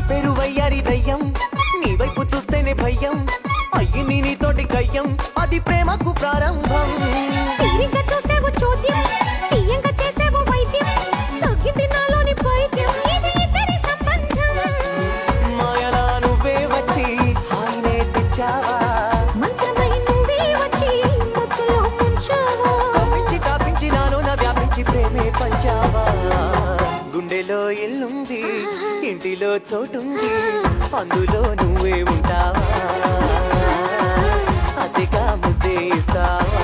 పేరు వయ్యారి దయ్యం, నీ వైపు చూస్తేనే భయం, అయ్యింది నీతోటి కయ్యం, అది ప్రేమకు ప్రారంభం. తీరిక చూసేవు చోద్యం, తీయంగా చేసేవు వైద్యం, తగ్గింది నాలోని పైద్యం, ఇది ఇద్దరి సంబంధం. మాయలా నువ్వే వచ్చి హాయినే తెచ్చావా, మంత్రమై నువ్వే వచ్చి మత్తులో ముంచావా. తప్పించి తాపించి నాలో నా వ్యాపించి ప్రేమే పంచావా. గుండెలో ఇల్లుంది, ఇంటిలో చోటుంది, అందులో నువ్వే ఉంటావా, అతిగా ముద్దే ఇస్తావా.